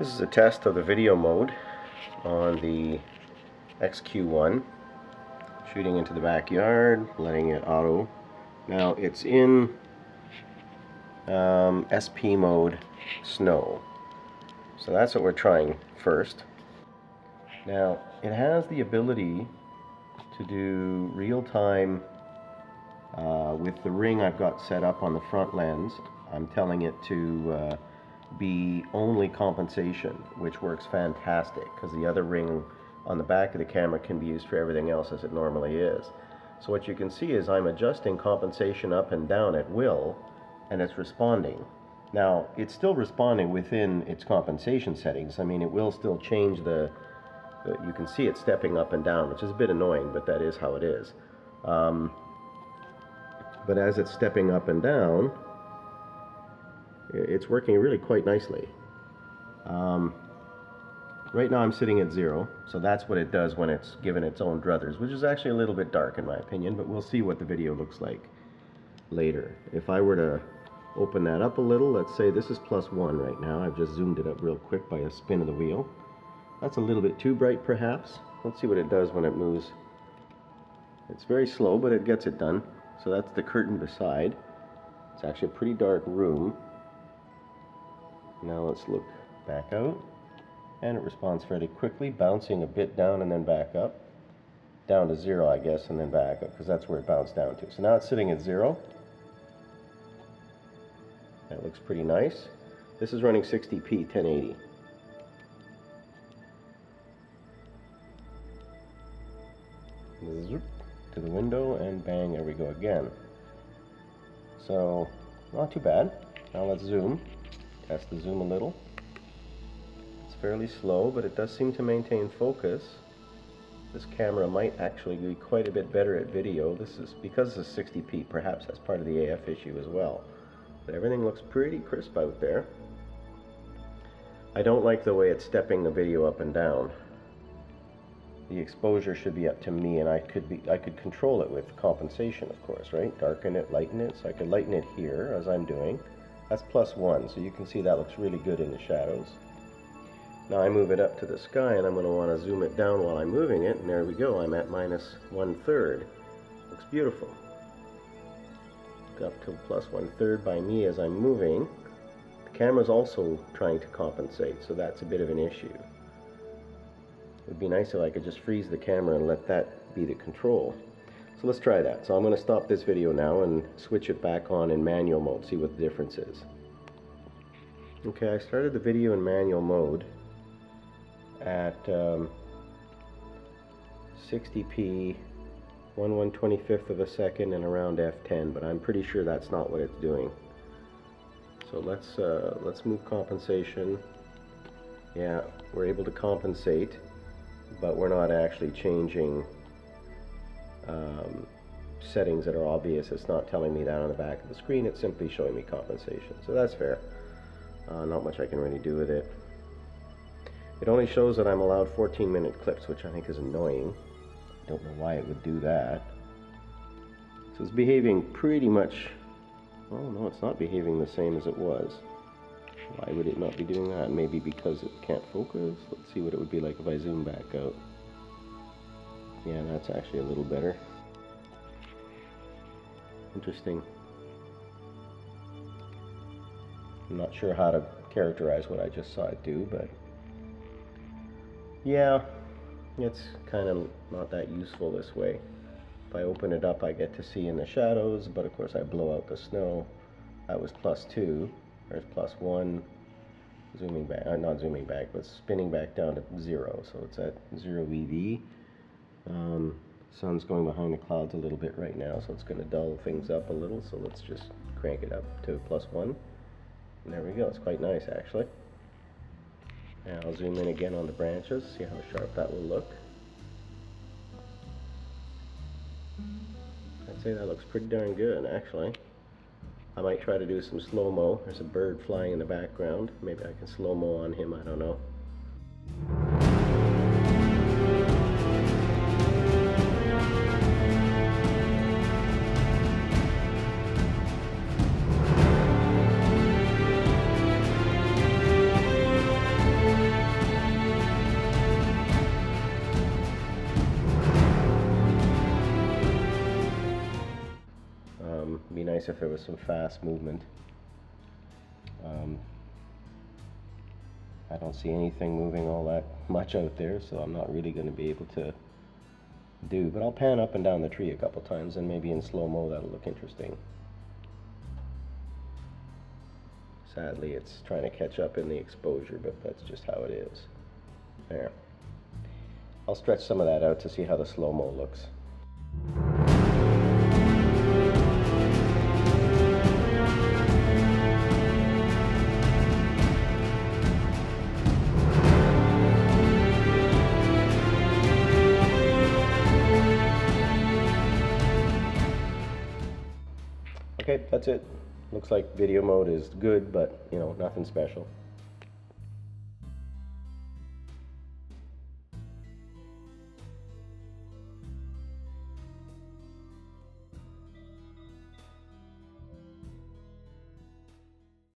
This is a test of the video mode on the XQ1. Shooting into the backyard, letting it auto. Now it's in SP mode snow. So that's what we're trying first. Now it has the ability to do real-time with the ring I've got set up on the front lens. I'm telling it to be only compensation, which works fantastic because the other ring on the back of the camera can be used for everything else as it normally is. So what you can see is I'm adjusting compensation up and down at will, and it's responding. Now it's still responding within its compensation settings. I mean, it will still change you can see it stepping up and down, which is a bit annoying, but that is how it is. But as it's stepping up and down, it's working really quite nicely. Right now I'm sitting at 0, so that's what it does when it's given its own druthers, which is actually a little bit dark in my opinion, but we'll see what the video looks like later. If I were to open that up a little, let's say this is +1 right now. I've just zoomed it up real quick by a spin of the wheel. That's a little bit too bright perhaps. Let's see what it does when it moves. It's very slow, but it gets it done. So that's the curtain beside. It's actually a pretty dark room. Now let's look back out, and it responds fairly quickly, bouncing a bit down and then back up, down to 0 I guess, and then back up, because that's where it bounced down to. So now it's sitting at 0. That looks pretty nice. This is running 60p 1080. Zoop to the window, and bang, there we go again. So not too bad. Now let's zoom. Test the zoom a little. It's fairly slow, but it does seem to maintain focus. This camera might actually be quite a bit better at video. This is because it's 60p, perhaps that's part of the AF issue as well. But everything looks pretty crisp out there. I don't like the way it's stepping the video up and down. The exposure should be up to me, and I could control it with compensation, of course, right? Darken it, lighten it. So I could lighten it here as I'm doing. That's +1, so you can see that looks really good in the shadows. Now I move it up to the sky, and I'm going to want to zoom it down while I'm moving it, and there we go. I'm at -1/3. Looks beautiful. Up to +1/3 by me as I'm moving. The camera's also trying to compensate, so that's a bit of an issue. It would be nice if I could just freeze the camera and let that be the control. So let's try that. So I'm going to stop this video now and switch it back on in manual mode, see what the difference is. Okay, I started the video in manual mode at 60p, 1/125th of a second, and around f10, but I'm pretty sure that's not what it's doing. So let's move compensation. Yeah, we're able to compensate, but we're not actually changing settings that are obvious. It's not telling me that on the back of the screen. It's simply showing me compensation. So that's fair. Not much I can really do with it. It only shows that I'm allowed 14-minute clips, which I think is annoying. I don't know why it would do that. So it's behaving pretty much... Oh no, it's not behaving the same as it was. Why would it not be doing that? Maybe because it can't focus? Let's see what it would be like if I zoom back out. Yeah, that's actually a little better. Interesting. I'm not sure how to characterize what I just saw it do, but yeah, it's kind of not that useful this way. If I open it up, I get to see in the shadows, but of course I blow out the snow. That was +2. There's +1. Zooming back, not zooming back, but spinning back down to 0. So it's at 0 EV. Sun's going behind the clouds a little bit right now, so it's going to dull things up a little. So let's just crank it up to +1. And there we go. It's quite nice, actually. Now I'll zoom in again on the branches, see how sharp that will look. I'd say that looks pretty darn good, actually. I might try to do some slow-mo. There's a bird flying in the background. Maybe I can slow-mo on him, I don't know. nice if there was some fast movement. I don't see anything moving all that much out there, so I'm not really going to be able to do, but I'll pan up and down the tree a couple times, and maybe in slow-mo that'll look interesting. Sadly, it's trying to catch up in the exposure, but that's just how it is. There. I'll stretch some of that out to see how the slow-mo looks. Okay, that's it. Looks like video mode is good, but you know, nothing special.